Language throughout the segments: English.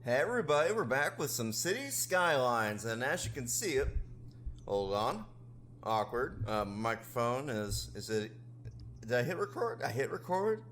Hey everybody, we're back with some city skylines, and as you can see it, hold on, awkward, microphone is it, did I hit record? I hit record?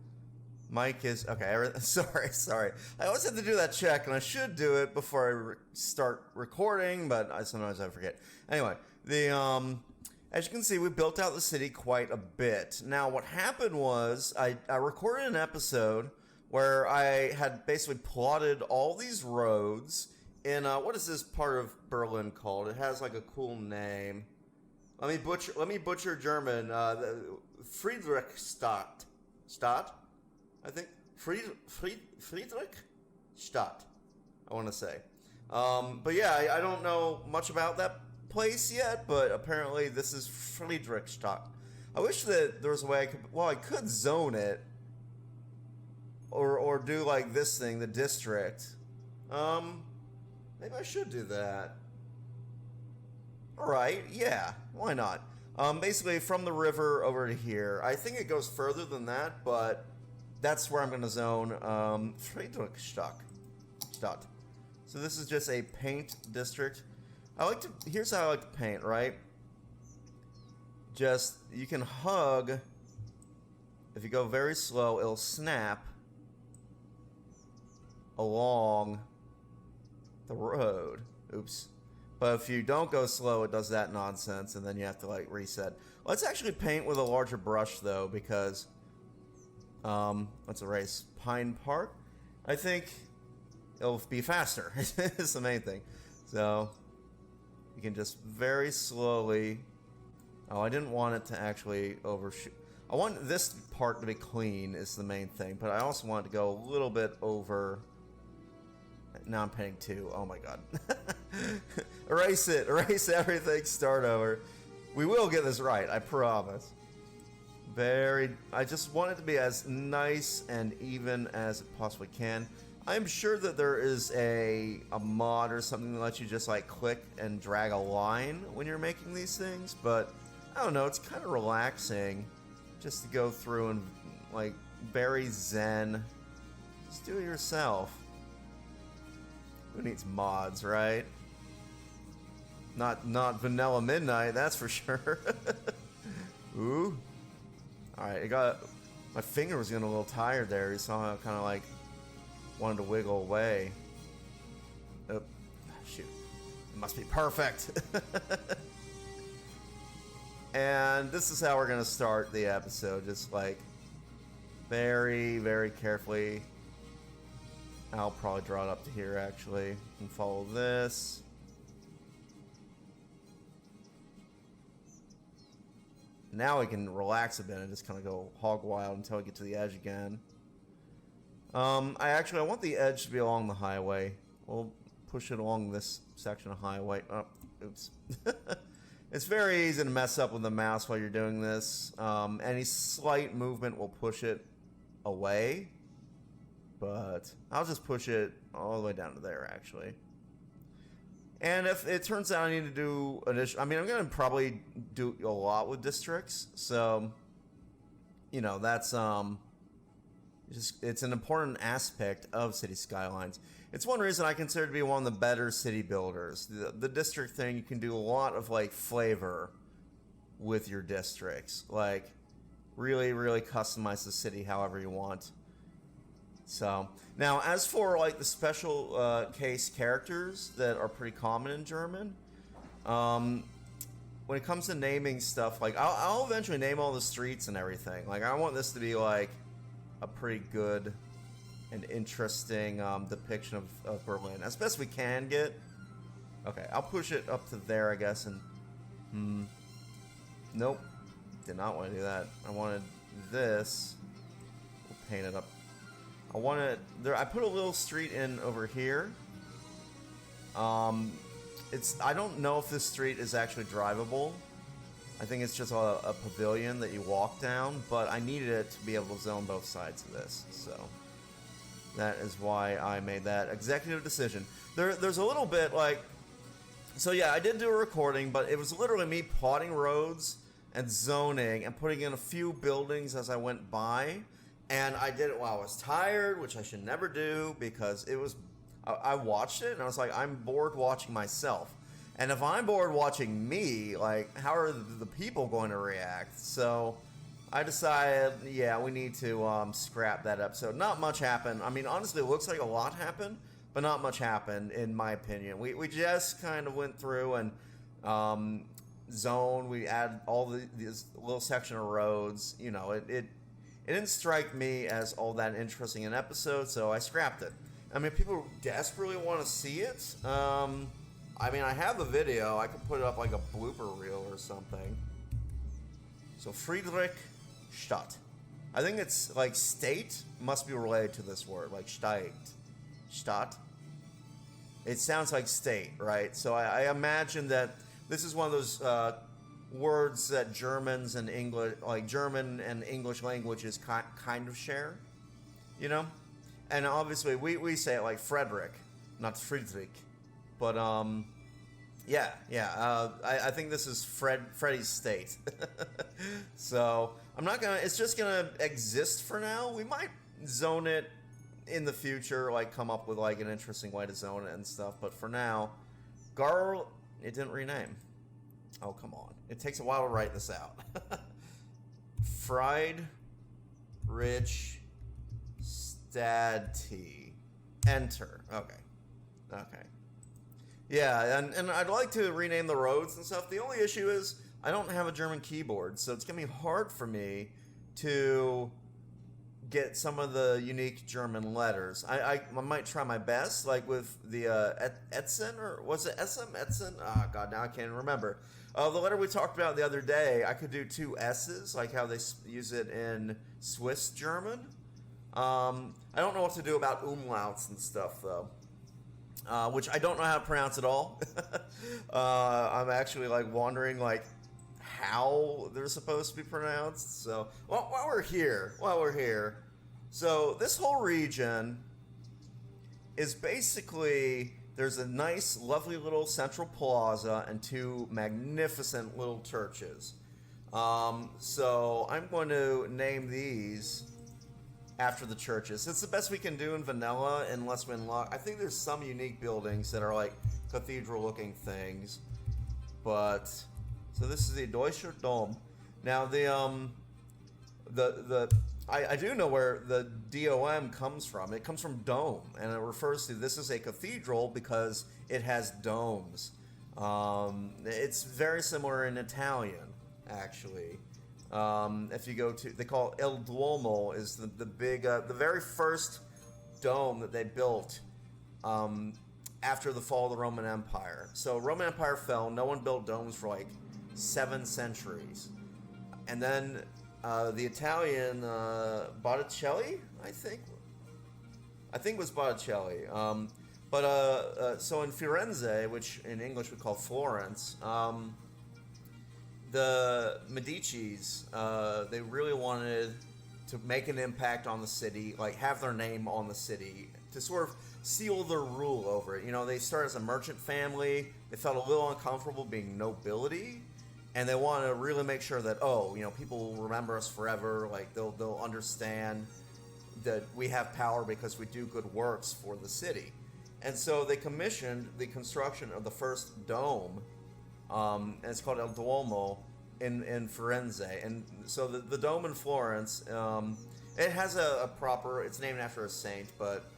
Mic is, okay, sorry, I always have to do that check, and I should do it before I start recording, but sometimes I forget. Anyway, as you can see, we built out the city quite a bit. Now, what happened was, I recorded an episode where I had basically plotted all these roads in, what is this part of Berlin called? It has like a cool name. Let me butcher German. Friedrichstadt. I think Friedrichstadt, I want to say. But yeah, I don't know much about that place yet, but apparently this is Friedrichstadt. I wish that there was a way I could zone it. Or do like this thing, the district. Maybe I should do that. Alright, yeah, why not? Basically from the river over to here. I think it goes further than that, but that's where I'm gonna zone Friedrichstadt. So this is just a paint district. Here's how I like to paint, right? Just, you can hug. If you go very slow, it'll snap along the road. Oops. But if you don't go slow, it does that nonsense, and then you have to like reset. Let's actually paint with a larger brush though, because let's erase Pine Park. I think it'll be faster. It's the main thing. So you can just very slowly. Oh, I didn't want it to actually overshoot. I want this part to be clean is the main thing, but I also want it to go a little bit over. Now I'm painting 2. Oh my god. Erase it. Erase everything. Start over. We will get this right. I promise. I just want it to be as nice and even as it possibly can. I'm sure that there is a mod or something that lets you just like click and drag a line when you're making these things, but I don't know. It's kind of relaxing just to go through and like very zen. Just do it yourself. Who needs mods, right? Not Vanilla Midnight, that's for sure. Ooh. Alright, my finger was getting a little tired there. You saw how I kind of like wanted to wiggle away. Oh, shoot. It must be perfect. And this is how we're going to start the episode. Just like very, very carefully. I'll probably draw it up to here, actually, and follow this. Now we can relax a bit and just kind of go hog wild until we get to the edge again. I want the edge to be along the highway. We'll push it along this section of highway. Oh, oops. It's very easy to mess up with the mouse while you're doing this. Any slight movement will push it away. But I'll just push it all the way down to there, actually. And if it turns out I need to do additional, I mean, I'm going to probably do a lot with districts. So, you know, that's it's an important aspect of city skylines. It's one reason I consider to be one of the better city builders. The district thing, you can do a lot of like flavor with your districts. Like really, really customize the city however you want. So, now, as for, like, the special case characters that are pretty common in German, when it comes to naming stuff, like, I'll eventually name all the streets and everything. Like, I want this to be, like, a pretty good and interesting depiction of Berlin, as best we can get. Okay, I'll push it up to there, I guess, and, nope, did not want to do that. I wanted this. We'll paint it up. I put a little street in over here. I don't know if this street is actually drivable. I think it's just a pavilion that you walk down, but I needed it to be able to zone both sides of this, so that is why I made that executive decision. There's a little bit like, so yeah, I did do a recording, but it was literally me plotting roads and zoning and putting in a few buildings as I went by. And I did it while I was tired, which I should never do because I watched it and I was like, I'm bored watching myself. And if I'm bored watching me, like, how are the people going to react? So I decided, yeah, we need to scrap that episode. Not much happened. I mean, honestly, it looks like a lot happened, but not much happened, in my opinion. We just kind of went through and zoned. We added all this little section of roads. You know, it didn't strike me as all that interesting an episode, so I scrapped it. I mean, people desperately want to see it. I mean, I have the video. I could put it up like a blooper reel or something. So Friedrichstadt. I think it's like state must be related to this word, like steigt. Stadt. It sounds like state, right? So I imagine that this is one of those words that Germans and English, like German and English languages kind of share, you know? And obviously we say it like Frederick, not Friedrich. But I think this is Freddy's state. So I'm not gonna. It's just gonna exist for now. We might zone it in the future, like come up with like an interesting way to zone it and stuff. But for now, it didn't rename. Oh come on! It takes a while to write this out. Fried, Rich, Stadty. Enter. Okay. Yeah, and I'd like to rename the roads and stuff. The only issue is I don't have a German keyboard, so it's going to be hard for me to get some of the unique German letters. I might try my best, like with the Etzen, or was it Essen? Oh, God, now I can't remember. The letter we talked about the other day, I could do two S's, like how they use it in Swiss German. I don't know what to do about umlauts and stuff, though. Which I don't know how to pronounce at all. I'm actually like wondering like how they're supposed to be pronounced. So while we're here, so this whole region is basically, there's a nice, lovely little central plaza and two magnificent little churches. So I'm going to name these after the churches. It's the best we can do in vanilla unless we unlock. I think there's some unique buildings that are like cathedral-looking things, but so this is the Deutscher Dom. Now I do know where the DOM comes from. It comes from dome, and it refers to this is a cathedral because it has domes. It's very similar in Italian, actually. If you go to, they call it Il Duomo, is the big, the very first dome that they built after the fall of the Roman Empire. So Roman Empire fell, no one built domes for like 7 centuries. And then the Italian Botticelli, I think it was Botticelli. So in Firenze, which in English we call Florence, the Medicis, they really wanted to make an impact on the city, like have their name on the city, to sort of seal their rule over it. You know, they started as a merchant family. They felt a little uncomfortable being nobility, and they wanted to really make sure that, people will remember us forever. Like they'll understand that we have power because we do good works for the city. And so they commissioned the construction of the first dome. And it's called Il Duomo in Firenze. And so the dome in Florence, it has a proper, it's named after a saint, but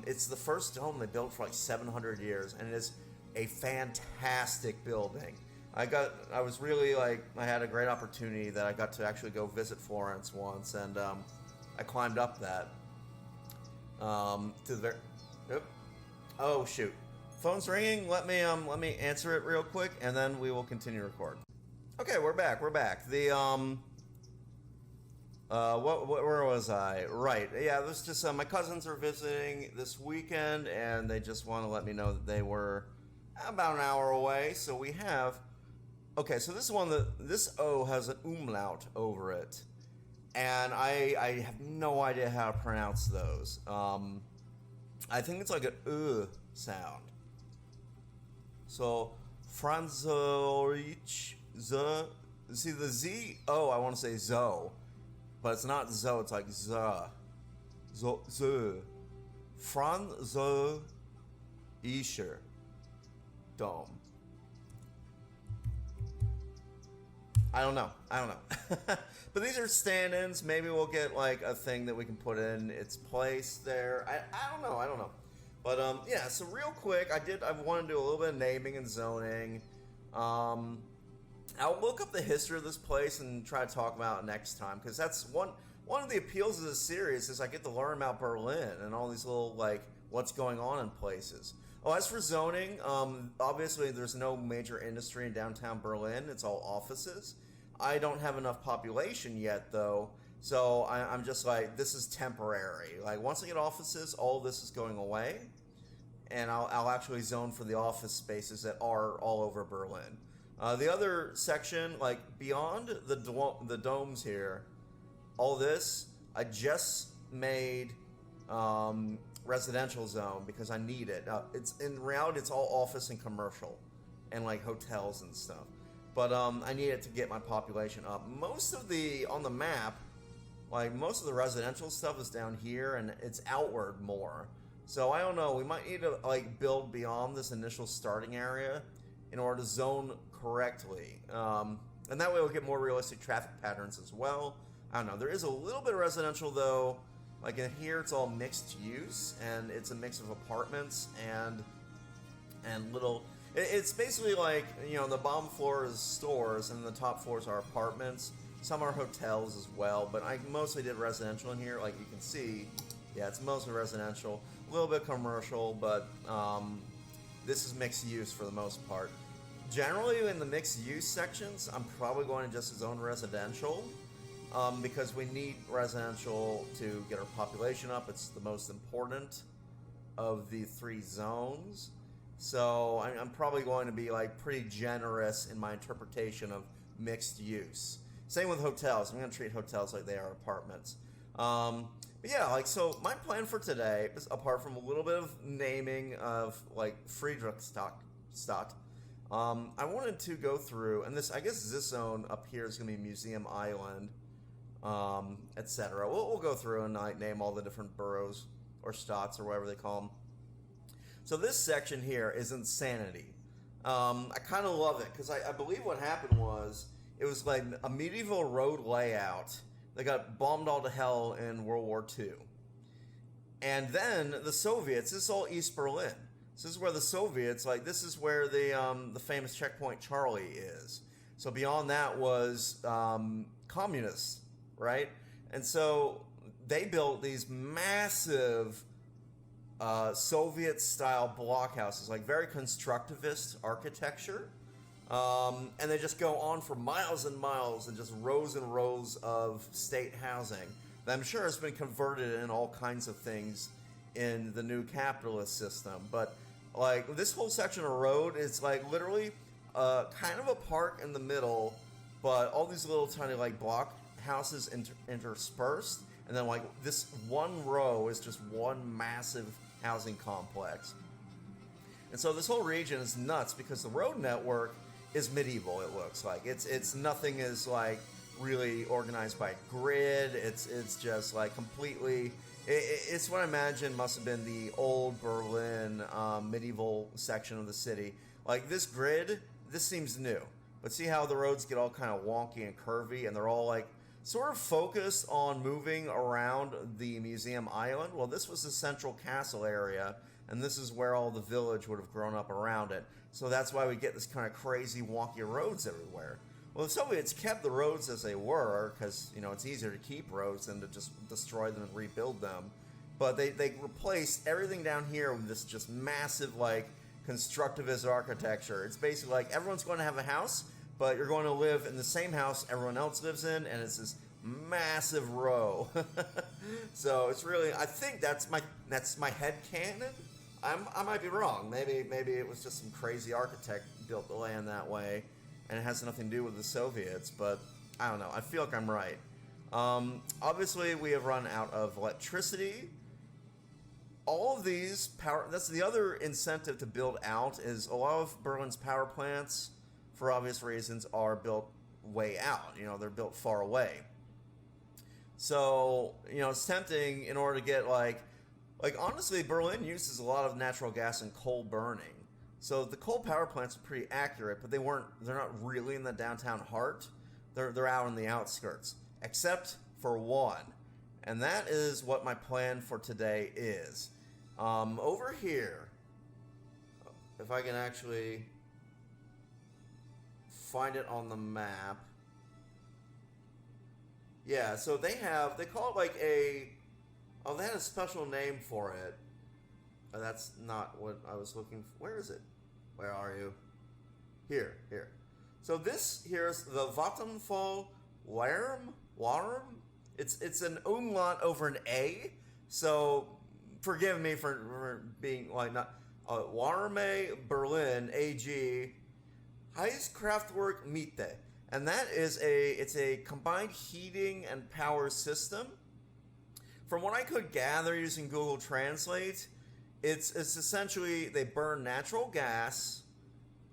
it's the first dome they built for like 700 years, and it is a fantastic building. I was really like, I had a great opportunity that I got to actually go visit Florence once, and I climbed up that to the very, oh shoot. Phone's ringing. Let me answer it real quick, and then we will continue to record. Okay, we're back. The where was I? Right. Yeah, this just my cousins are visiting this weekend, and they just want to let me know that they were about an hour away. So we have. Okay, so this one this O has an umlaut over it, and I have no idea how to pronounce those. I think it's like an sound. So, Französisch, see the Z, I want to say zo, but it's not zo, it's like z, Französischer Dome. I don't know. But these are stand-ins. Maybe we'll get like a thing that we can put in its place there. I don't know. But yeah, so real quick, I want to do a little bit of naming and zoning. I'll look up the history of this place and try to talk about it next time, because that's one of the appeals of this series is I get to learn about Berlin and all these little like what's going on in places. Oh, as for zoning, obviously there's no major industry in downtown Berlin. It's all offices. I don't have enough population yet, though, so I'm just like, this is temporary. Like, once I get offices, all of this is going away, and I'll actually zone for the office spaces that are all over Berlin. The other section, like, beyond the domes here, all this, I just made residential zone because I need it. It's in reality, it's all office and commercial and like hotels and stuff, but I need it to get my population up. Most of on the map, like most of the residential stuff is down here and it's outward more, so I don't know, we might need to like build beyond this initial starting area in order to zone correctly, and that way we'll get more realistic traffic patterns as well. I don't know, there is a little bit of residential though. Like in here, it's all mixed use, and it's a mix of apartments and little. It's basically like, you know, the bottom floor is stores, and the top floors are apartments. Some are hotels as well, but I mostly did residential in here. Like you can see, yeah, it's mostly residential, a little bit commercial, but this is mixed use for the most part. Generally, in the mixed use sections, I'm probably going to just zone residential. Because we need residential to get our population up. It's the most important of the three zones. So I'm probably going to be like pretty generous in my interpretation of mixed use. Same with hotels. I'm going to treat hotels like they are apartments. But yeah, like, so my plan for today is, apart from a little bit of naming of like Friedrichstadt, I wanted to go through, and I guess this zone up here is going to be Museum Island, etc. We'll go through and name all the different boroughs or stadts or whatever they call them. So this section here is insanity. I kind of love it because I believe what happened was it was like a medieval road layout that got bombed all to hell in World War II. And then the Soviets, this is all East Berlin. So this is where the Soviets, like this is where the famous Checkpoint Charlie is. So beyond that was communists. Right? And so they built these massive Soviet-style block houses, like very constructivist architecture. And they just go on for miles and miles and just rows and rows of state housing that I'm sure has been converted in all kinds of things in the new capitalist system. But like this whole section of road is like literally kind of a park in the middle, but all these little tiny like block houses interspersed, and then like this one row is just one massive housing complex. And so this whole region is nuts because the road network is medieval. It looks like it's nothing is like really organized by grid. It's just like completely. It's what I imagine must have been the old Berlin medieval section of the city. Like this grid, this seems new, but see how the roads get all kind of wonky and curvy, and they're all like sort of focused on moving around the Museum Island. Well, this was the central castle area, and this is where all the village would have grown up around it. So that's why we get this kind of crazy, wonky roads everywhere. Well, the Soviets kept the roads as they were, because, you know, it's easier to keep roads than to just destroy them and rebuild them. But they replaced everything down here with this just massive, like, constructivist architecture. It's basically like everyone's going to have a house, but you're going to live in the same house everyone else lives in, and it's this massive row. So it's really, I think that's my head canon. I might be wrong. Maybe it was just some crazy architect built the land that way, and it has nothing to do with the Soviets. But I don't know. I feel like I'm right. Obviously, we have run out of electricity. All of these power. That's the other incentive to build out is a lot of Berlin's power plants, for obvious reasons, are built way out. You know, they're built far away. So, you know, it's tempting in order to get like Like, honestly, Berlin uses a lot of natural gas and coal burning. So the coal power plants are pretty accurate, but they're not really in the downtown heart. They're out on the outskirts, except for one. And that is what my plan for today is. Over here, if I can actually find it on the map. Yeah, so they call it like they had a special name for it. That's not what I was looking for. Where is it? Where are you? Here. So this here is the Vattenfall Wärme. It's an umlaut over an A. So forgive me for being like not Wärme Berlin AG Kraftwerk Mitte. And that is it's a combined heating and power system. From what I could gather using Google Translate, it's essentially they burn natural gas,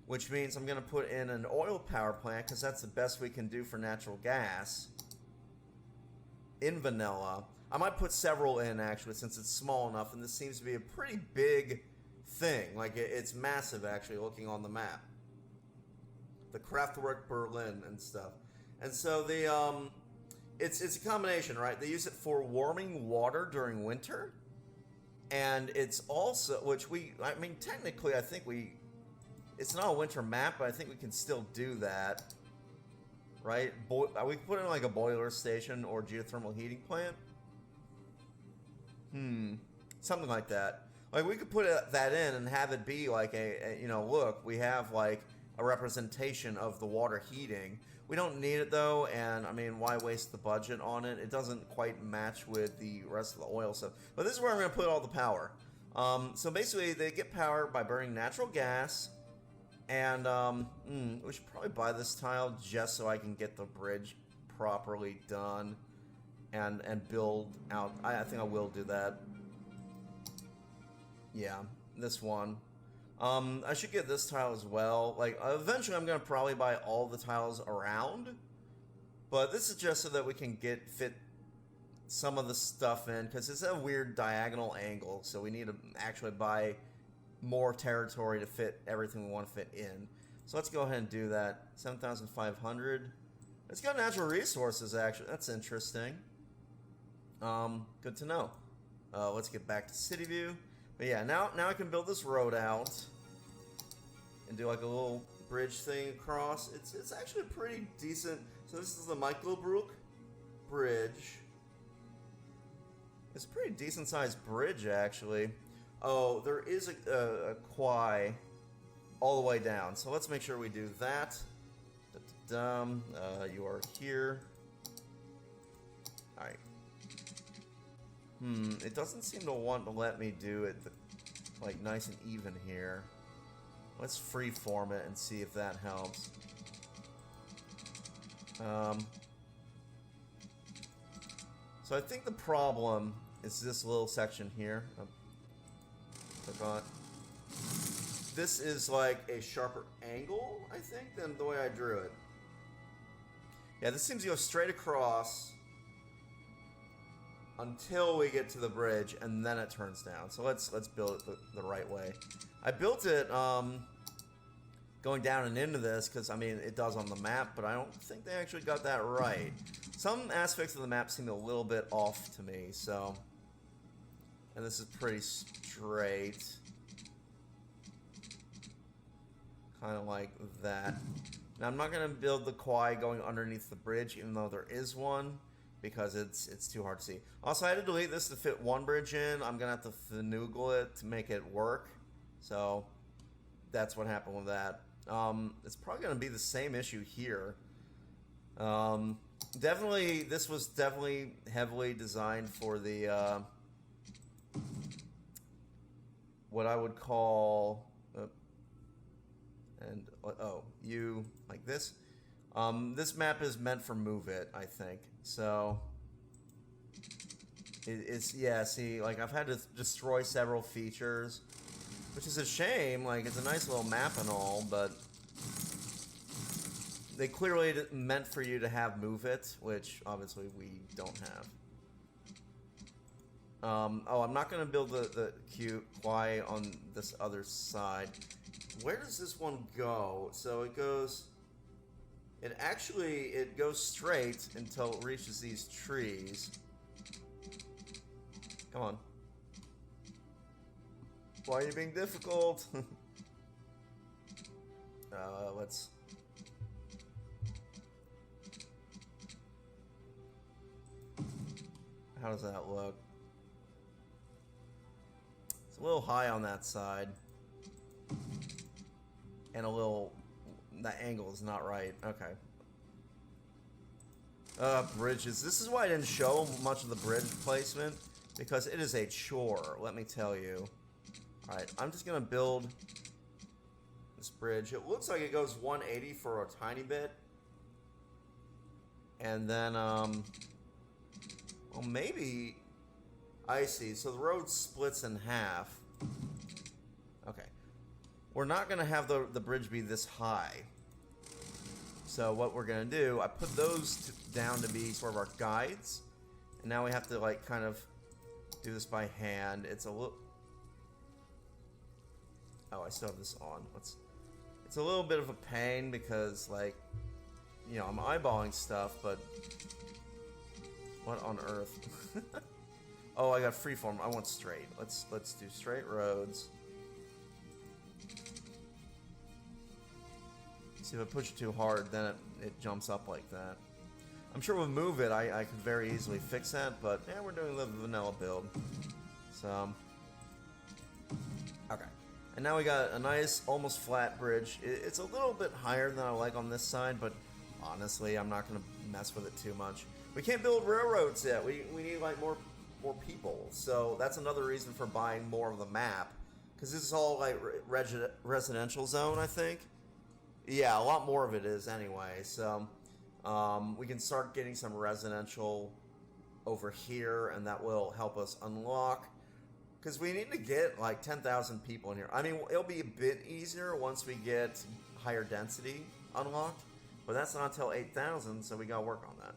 which means I'm going to put in an oil power plant because that's the best we can do for natural gas in vanilla. I might put several in actually since it's small enough, and this seems to be a pretty big thing. Like it's massive actually looking on the map. The Kraftwerk Berlin and stuff. And so it's a combination, right? They use it for warming water during winter. And it's also, technically I think it's not a winter map, but I think we can still do that. Right? We could put in like a boiler station or geothermal heating plant. Something like that. Like we could put that in and have it be like look, we have like a representation of the water heating. We don't need it though, and I mean, why waste the budget on it? It doesn't quite match with the rest of the oil stuff. But this is where I'm going to put all the power. So basically, they get power by burning natural gas, and we should probably buy this tile just so I can get the bridge properly done and build out. I think I will do that. Yeah, this one. I should get this tile as well. Like, eventually I'm going to probably buy all the tiles around. But this is just so that we can fit some of the stuff in. Because it's a weird diagonal angle. So we need to actually buy more territory to fit everything we want to fit in. So let's go ahead and do that. 7,500. It's got natural resources, actually. That's interesting. Good to know. Let's get back to city view. But yeah, now I can build this road out and do like a little bridge thing across. It's actually pretty decent. So this is the Michaelbrook Bridge. It's a pretty decent sized bridge actually. Oh, there is a quay all the way down. So let's make sure we do that. You are here. Alright. It doesn't seem to want to let me do it like nice and even here. Let's freeform it and see if that helps. So I think the problem is this little section here. Click on it. This is like a sharper angle, I think, than the way I drew it. Yeah, this seems to go straight across until we get to the bridge, and then it turns down. So let's build it the right way. I built it going down and into this because, I mean, it does on the map, but I don't think they actually got that right. Some aspects of the map seem a little bit off to me, so... And this is pretty straight. Kind of like that. Now, I'm not going to build the quay going underneath the bridge, even though there is one, because it's too hard to see. Also, I had to delete this to fit one bridge in. I'm going to have to finagle it to make it work. So, that's what happened with that. It's probably going to be the same issue here. Definitely, this was definitely heavily designed for the, what I would call, you like this. This map is meant for Move It, I think. So, it's, yeah, see, like, I've had to destroy several features, which is a shame. Like, it's a nice little map and all, but they clearly meant for you to have Move It, which obviously we don't have. Oh, I'm not going to build the QY on this other side. Where does this one go? So it goes... It goes straight until it reaches these trees. Come on. Why are you being difficult? Let's... How does that look? It's a little high on that side. And a little... That angle is not right. Okay. Bridges. This is why I didn't show much of the bridge placement. Because it is a chore, let me tell you. Alright, I'm just gonna build this bridge. It looks like it goes 180 for a tiny bit. And then, well, maybe... I see. So the road splits in half. Okay. We're not gonna have the bridge be this high. So what we're gonna do, I put those down to be sort of our guides. And now we have to, like, kind of do this by hand. It's a little... Oh, I still have this on. It's a little bit of a pain because, like, you know, I'm eyeballing stuff, but... What on earth? Oh, I got freeform. I want straight. Let's do straight roads. See, if I push it too hard, then it jumps up like that. I'm sure with Move It, I could very easily fix that, but yeah, we're doing the vanilla build. So, okay. And now we got a nice, almost flat bridge. It's a little bit higher than I like on this side, but honestly, I'm not going to mess with it too much. We can't build railroads yet. We need, like, more people. So that's another reason for buying more of the map. Because this is all, like, residential zone, I think. Yeah, a lot more of it is anyway. So... we can start getting some residential over here, and that will help us unlock. Because we need to get like 10,000 people in here. I mean, it'll be a bit easier once we get higher density unlocked, but that's not until 8,000, so we gotta work on that.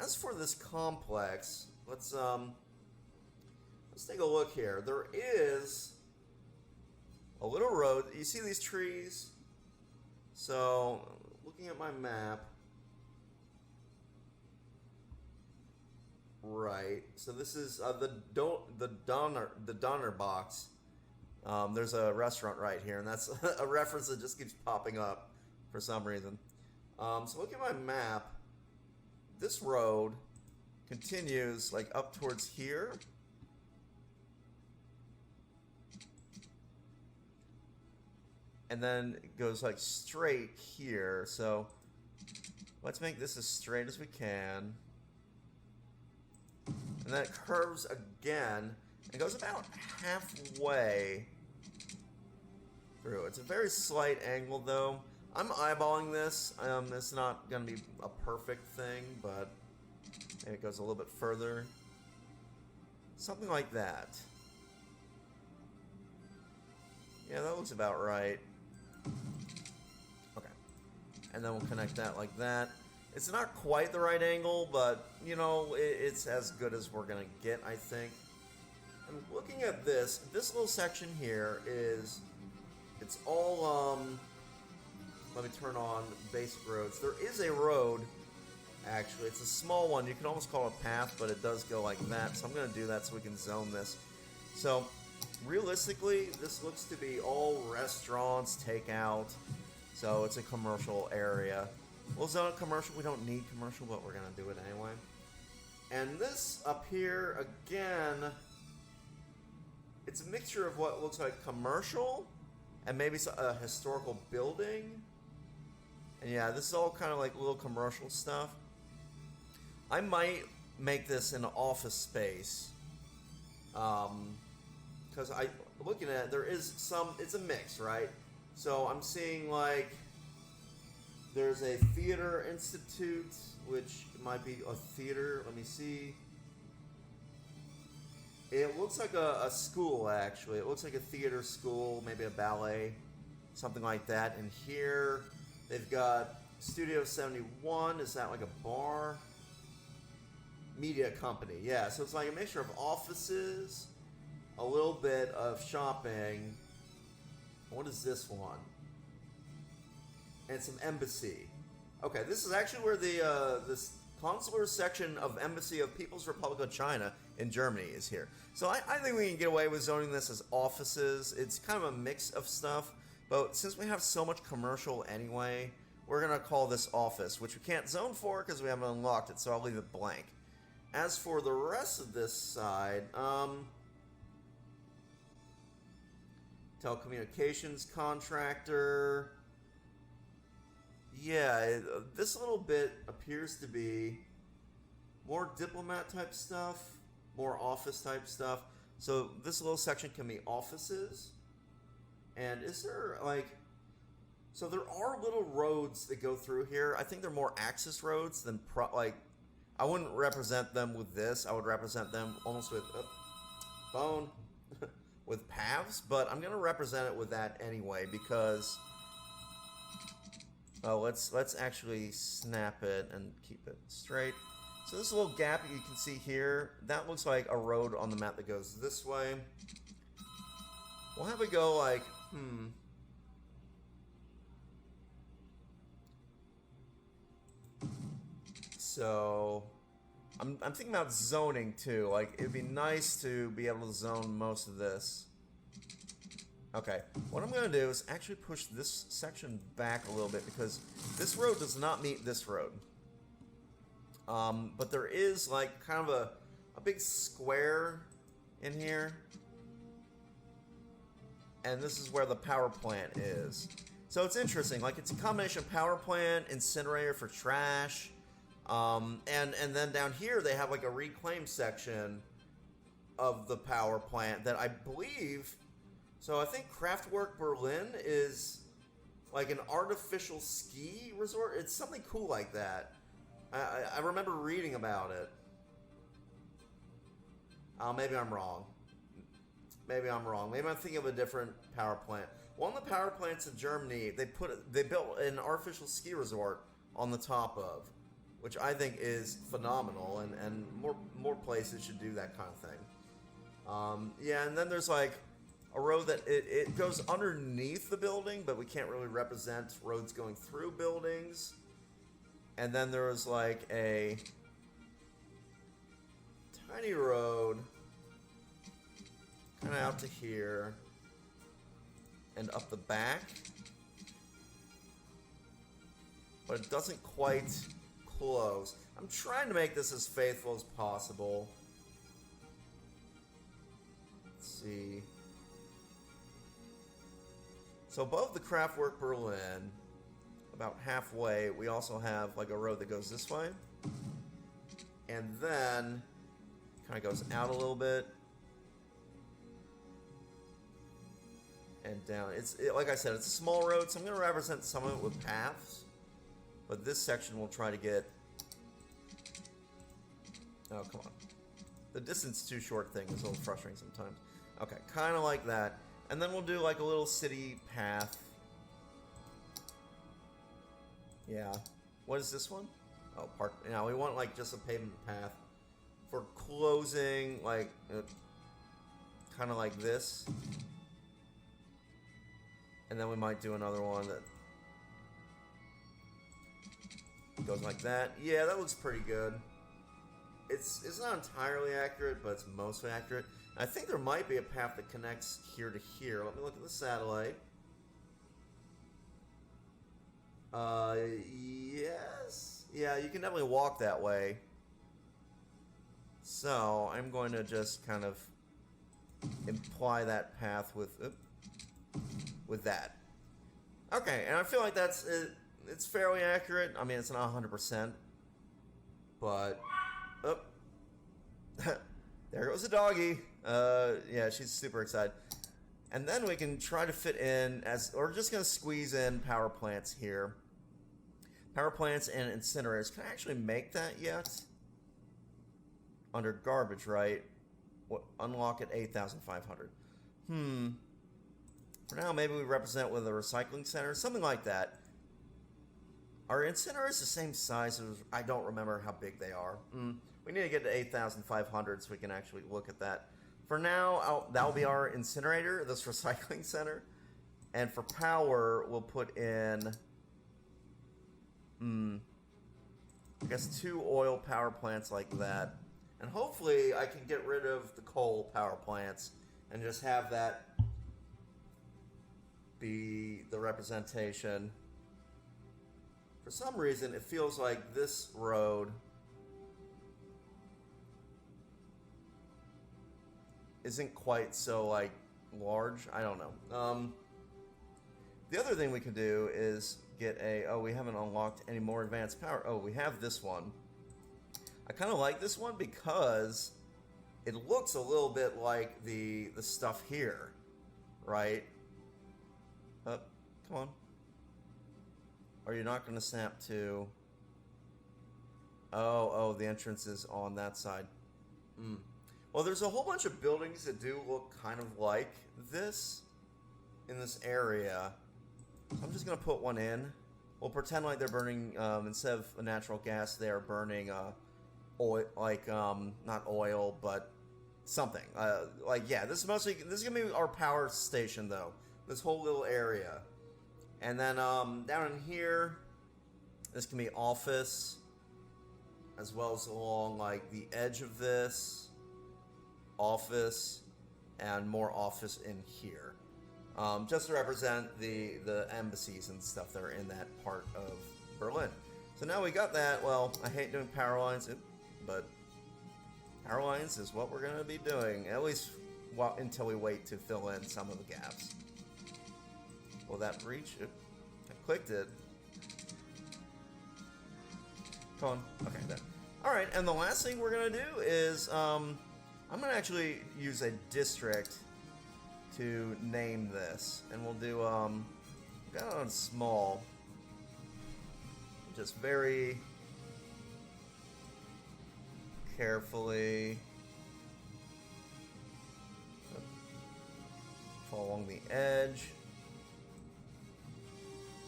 As for this complex, let's take a look here. There is a little road. You see these trees? So, looking at my map. Right. So this is the Donner box. There's a restaurant right here, and that's a reference that just keeps popping up for some reason. So look at my map. This road continues like up towards here. And then it goes like straight here. So let's make this as straight as we can. And then it curves again. It goes about halfway through. It's a very slight angle, though. I'm eyeballing this. It's not going to be a perfect thing, but maybe it goes a little bit further. Something like that. Yeah, that looks about right. Okay. And then we'll connect that like that. It's not quite the right angle, but, you know, it's as good as we're going to get, I think. And looking at this little section here is, it's all, let me turn on basic roads. There is a road, actually. It's a small one. You can almost call it a path, but it does go like that. So I'm going to do that so we can zone this. So, realistically, this looks to be all restaurants, takeout. So it's a commercial area. We'll zone it commercial. We don't need commercial, but we're going to do it anyway. And this up here, again, it's a mixture of what looks like commercial and maybe a historical building. And yeah, this is all kind of like little commercial stuff. I might make this an office space. Because looking at it, there is some, it's a mix, right? So I'm seeing like, there's a theater institute, which might be a theater. Let me see. It looks like a school, actually. It looks like a theater school, maybe a ballet, something like that. And here, they've got Studio 71. Is that like a bar? Media company, yeah. So it's like a mixture of offices, a little bit of shopping. What is this one? And some embassy. Okay, this is actually where the this consular section of Embassy of People's Republic of China in Germany is here. So I think we can get away with zoning this as offices. It's kind of a mix of stuff, but since we have so much commercial anyway, we're gonna call this office, which we can't zone for because we haven't unlocked it, so I'll leave it blank. As for the rest of this side, telecommunications contractor. Yeah, this little bit appears to be more diplomat type stuff, more office type stuff. So this little section can be offices. And is there like, so there are little roads that go through here. I think they're more access roads than I wouldn't represent them with this. I would represent them almost with bone with paths, but I'm gonna represent it with that anyway because. Oh, let's actually snap it and keep it straight. So this little gap you can see here, that looks like a road on the map that goes this way. We'll have it go like, So, I'm thinking about zoning too. Like, it'd be nice to be able to zone most of this. Okay, what I'm going to do is actually push this section back a little bit because this road does not meet this road. But there is like kind of a big square in here. And this is where the power plant is. So it's interesting, like it's a combination of power plant, incinerator for trash, and then down here they have like a reclaim section of the power plant that I believe... So I think Kraftwerk Berlin is like an artificial ski resort. It's something cool like that. I remember reading about it. Maybe I'm wrong. Maybe I'm wrong. Maybe I'm thinking of a different power plant. One of the power plants in Germany, they built an artificial ski resort on the top of, which I think is phenomenal, and more places should do that kind of thing. Yeah, and then there's like a road that it goes underneath the building, but we can't really represent roads going through buildings. And then there was like a tiny road kind of out to here and up the back, but it doesn't quite close. I'm trying to make this as faithful as possible. Let's see. So above the Kraftwerk Berlin, about halfway, we also have like a road that goes this way. And then kind of goes out a little bit. And down. Like I said, it's a small road, so I'm going to represent some of it with paths. But this section we'll try to get... Oh, come on. The distance too short thing is a little frustrating sometimes. Okay, kind of like that. And then we'll do like a little city path. Yeah. What is this one? Oh, park. Now we want like just a pavement path for closing, like kind of like this. And then we might do another one that goes like that. Yeah, that looks pretty good. It's not entirely accurate, but it's mostly accurate. I think there might be a path that connects here to here. Let me look at the satellite. Yes. Yeah, you can definitely walk that way. So, I'm going to just kind of imply that path with that. Okay, and I feel like it's fairly accurate. I mean, it's not 100%, but... Oh. There goes the doggy. Yeah, she's super excited. And then we can try to fit in, we're just going to squeeze in power plants here. Power plants and incinerators. Can I actually make that yet? Under garbage, right? What, unlock at 8,500. For now, maybe we represent with a recycling center. Something like that. Are incinerators the same size as... I don't remember how big they are. We We need to get to 8,500 so we can actually look at that. For now, that'll be our incinerator, this recycling center. And for power, we'll put in, I guess 2 oil power plants like that. And hopefully I can get rid of the coal power plants and just have that be the representation. For some reason, it feels like this road isn't quite so, like, large. I don't know. The other thing we can do is get a... Oh, we haven't unlocked any more advanced power. Oh, we have this one. I kind of like this one because it looks a little bit like the stuff here, right? Oh, come on. Are you not going to snap to... Oh, the entrance is on that side. Well, there's a whole bunch of buildings that do look kind of like this in this area. So I'm just going to put one in. We'll pretend like they're burning, instead of a natural gas, they're burning oil, like, not oil, but something. Like, yeah, this is going to be our power station, though. This whole little area. And then, down in here, this can be office, as well as along, like, the edge of this. Office, and more office in here. Just to represent the embassies and stuff that are in that part of Berlin. So now we got that. Well, I hate doing power lines, but power lines is what we're going to be doing, at least until we wait to fill in some of the gaps. Will that reach it? I clicked it. Come on. Okay, there. Alright, and the last thing we're going to do is, I'm going to actually use a district to name this. And we'll do, got it on small. Just very carefully fall along the edge.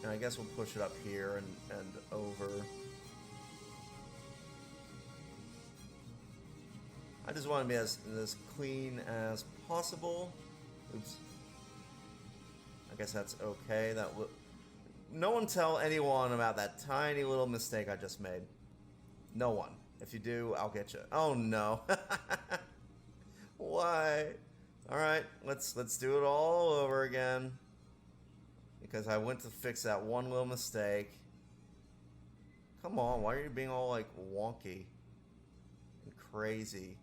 And I guess we'll push it up here and over. I just want to be as clean as possible. Oops. I guess that's okay. No one tell anyone about that tiny little mistake I just made. No one. If you do, I'll get you. Oh no. Why? Alright, let's do it all over again. Because I went to fix that one little mistake. Come on, why are you being all like wonky and crazy?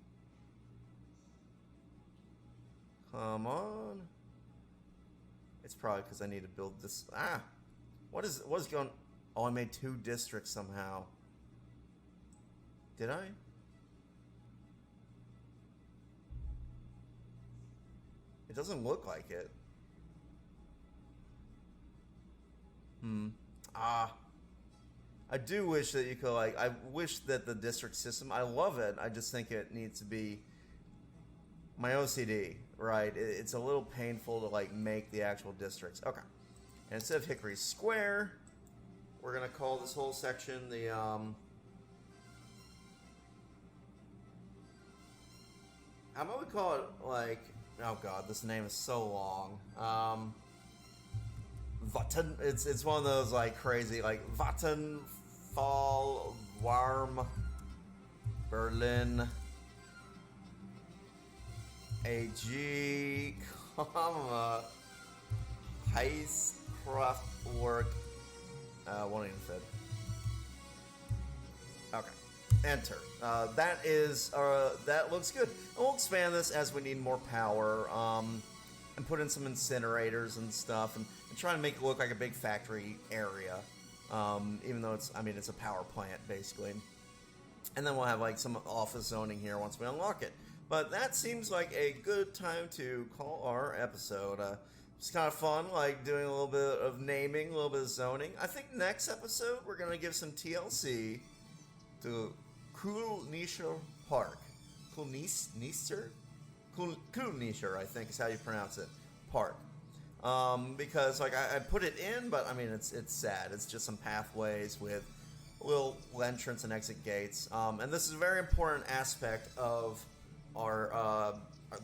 Come on. It's probably because I need to build this. What is going? Oh, I made 2 districts somehow. Did I? It doesn't look like it. I do wish that you could, like, I wish that the district system, I love it, I just think it needs to be my OCD, right? It's a little painful to, like, make the actual districts. Okay. And instead of Hickory Square, we're going to call this whole section the, how about we call it, like, oh god, this name is so long. It's one of those, like, crazy, like, Vattenfall Wärme Berlin AG, Kraftwerk, won't even fit. Okay, enter. That looks good. And we'll expand this as we need more power, and put in some incinerators and stuff, and try to make it look like a big factory area, even though it's a power plant, basically. And then we'll have, like, some office zoning here once we unlock it. But that seems like a good time to call our episode. It's kind of fun, like, doing a little bit of naming, a little bit of zoning. I think next episode, we're going to give some TLC to Kulnischer Park. Kulnischer, I think is how you pronounce it. Park. Because, like, I put it in, but, I mean, it's sad. It's just some pathways with little entrance and exit gates. And this is a very important aspect of our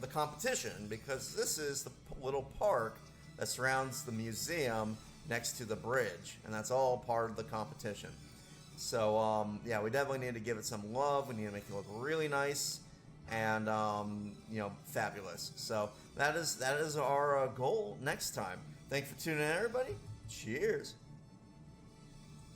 the competition, because this is the little park that surrounds the museum next to the bridge, and that's all part of the competition. So yeah, we definitely need to give it some love. We need to make it look really nice and fabulous. So that is our goal next time. Thanks for tuning in, everybody. Cheers.